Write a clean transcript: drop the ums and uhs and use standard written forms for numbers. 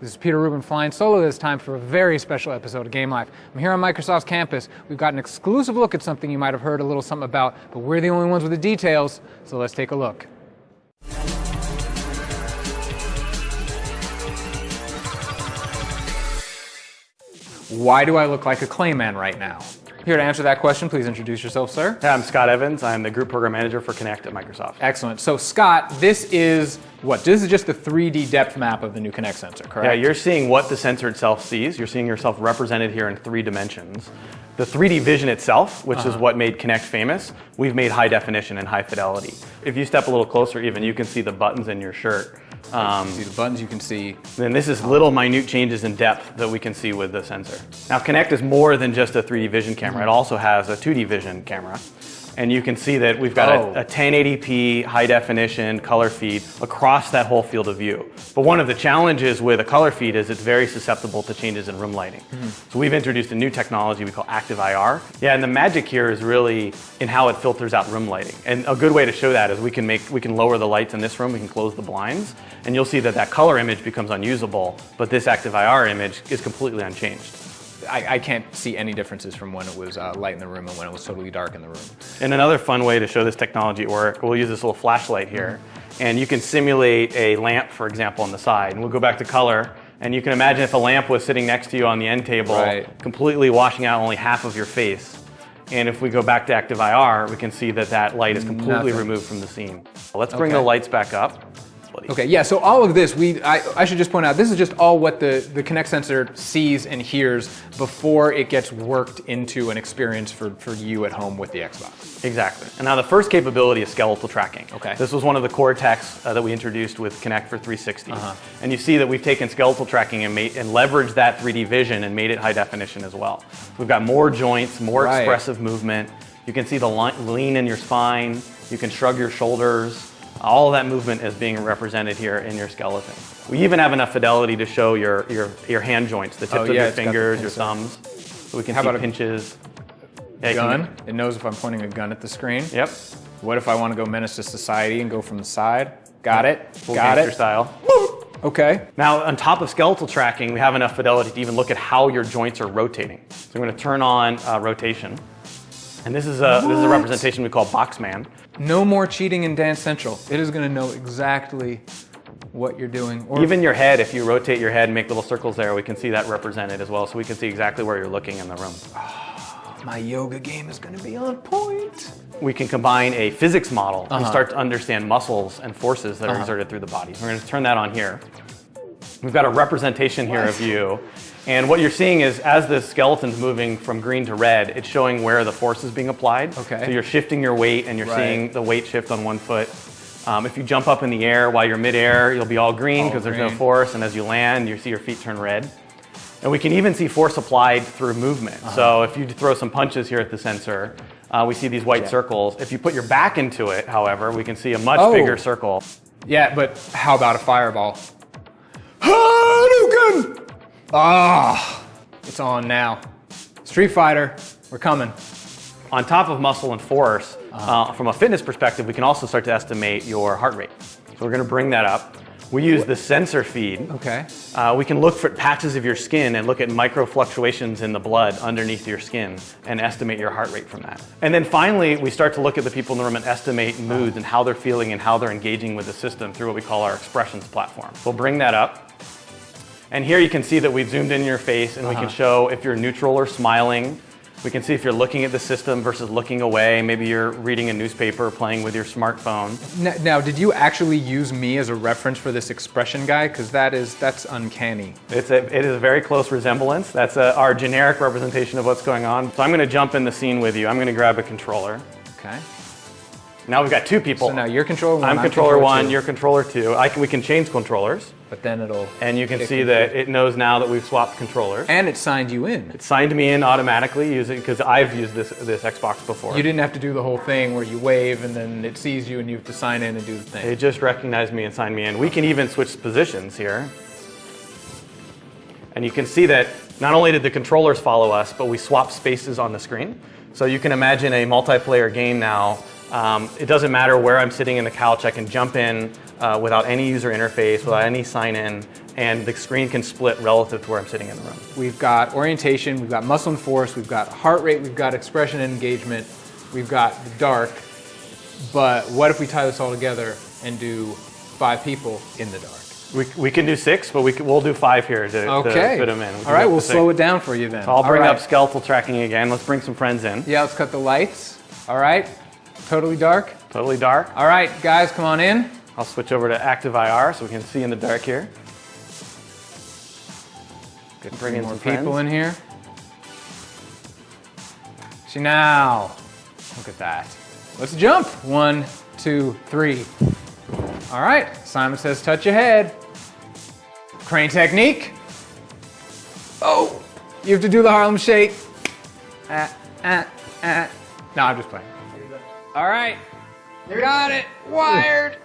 This is Peter Rubin flying solo this time for a very special episode of Game Life. I'm here on Microsoft's campus. We've got an exclusive look at something you might have heard a little something about, but we're the only ones with the details, so let's take a look. Why do I look like a Clayman right now? Here to answer that question, please introduce yourself, sir. Yeah, I'm Scott Evans. I'm the Group Program Manager for Kinect at Microsoft. Excellent. So Scott, this is what? This is just the 3D depth map of the new Kinect sensor, correct? Yeah, you're seeing what the sensor itself sees. You're seeing yourself represented here in 3 dimensions. The 3D vision itself, which is what made Kinect famous, we've made high definition and high fidelity. If you step a little closer even, you can see the buttons in your shirt. You can see the buttons, you can see. Then this is little minute changes in depth that we can see with the sensor. Now Kinect is more than just a 3D vision camera. It also has a 2D vision camera. And you can see that we've got a 1080p high definition color feed across that whole field of view. But one of the challenges with a color feed is it's very susceptible to changes in room lighting. So we've introduced a new technology we call active IR. Yeah, and the magic here is really in how it filters out room lighting. And a good way to show that is we can lower the lights in this room, we can close the blinds, and you'll see that that color image becomes unusable, but this active IR image is completely unchanged. I can't see any differences from when it was light in the room and when it was totally dark in the room. And another fun way to show this technology at work, we'll use this little flashlight here, and you can simulate a lamp, for example, on the side. And we'll go back to color, and you can imagine if a lamp was sitting next to you on the end table, completely washing out only half of your face. And if we go back to active IR, we can see that that light is completely removed from the scene. Let's bring the lights back up. Okay, yeah, so all of this, I should just point out, this is just all what the Kinect sensor sees and hears before it gets worked into an experience for you at home with the Xbox. Exactly. And now the first capability is skeletal tracking. Okay. This was one of the core techs that we introduced with Kinect for 360. And you see that we've taken skeletal tracking and leveraged that 3D vision and made it high definition as well. We've got more joints, more expressive movement. You can see the lean in your spine. You can shrug your shoulders. All of that movement is being represented here in your skeleton. We even have enough fidelity to show your hand joints, the tips of your fingers, your thumbs. So we can see pinches. Gun? It knows if I'm pointing a gun at the screen. Yep. What if I want to go menace to society and go from the side? Got it. Full gangster style. Okay. Now, on top of skeletal tracking, we have enough fidelity to even look at how your joints are rotating. So I'm going to turn on rotation. And this is a representation we call Boxman. No more cheating in Dance Central. It is going to know exactly what you're doing. Or even your head, if you rotate your head and make little circles there, we can see that represented as well. So we can see exactly where you're looking in the room. Oh, my yoga game is going to be on point. We can combine a physics model and start to understand muscles and forces that are exerted through the body. So we're going to turn that on here. We've got a representation here of you. And what you're seeing is as the skeleton's moving from green to red, it's showing where the force is being applied. Okay. So you're shifting your weight and you're seeing the weight shift on one foot. If you jump up in the air while you're midair, you'll be all green because there's no force. And as you land, you see your feet turn red. And we can even see force applied through movement. So if you throw some punches here at the sensor, we see these white circles. If you put your back into it, however, we can see a much bigger circle. Yeah, but how about a fireball? Hadouken! Ah, it's on now. Street Fighter, we're coming. On top of muscle and force, from a fitness perspective, we can also start to estimate your heart rate. So we're going to bring that up. We use the sensor feed. Okay. We can look for patches of your skin and look at micro fluctuations in the blood underneath your skin and estimate your heart rate from that. And then finally, we start to look at the people in the room and estimate moods and how they're feeling and how they're engaging with the system through what we call our expressions platform. We'll bring that up. And here you can see that we've zoomed in your face and we can show if you're neutral or smiling. We can see if you're looking at the system versus looking away. Maybe you're reading a newspaper or playing with your smartphone. Now, did you actually use me as a reference for this expression guy? Because that's uncanny. It is a very close resemblance. That's our generic representation of what's going on. So I'm going to jump in the scene with you. I'm going to grab a controller. Okay. Now we've got 2 people. So now you're controller 1. I'm controller 1, you're controller 2. We can change controllers. But then it'll... And you can see that it knows now that we've swapped controllers. And it signed you in. It signed me in automatically because I've used this Xbox before. You didn't have to do the whole thing where you wave and then it sees you and you have to sign in and do the thing. It just recognized me and signed me in. We can even switch positions here. And you can see that not only did the controllers follow us, but we swapped spaces on the screen. So you can imagine a multiplayer game now. It doesn't matter where I'm sitting in the couch. I can jump in without any user interface, without any sign-in, and the screen can split relative to where I'm sitting in the room. We've got orientation, we've got muscle and force, we've got heart rate, we've got expression and engagement, we've got the dark. But what if we tie this all together and do 5 people in the dark? We can do 6, but we'll do 5 here to fit them in. All right, we'll slow it down for you then. So I'll bring up skeletal tracking again. Let's bring some friends in. Yeah, let's cut the lights. All right, totally dark. Totally dark. All right, guys, come on in. I'll switch over to active IR so we can see in the dark here. Good, bring in some people in here. See now, look at that. Let's jump. 1, 2, 3. All right, Simon says touch ahead. Crane technique. Oh, you have to do the Harlem Shake. No, I'm just playing. All right, you got it, wired.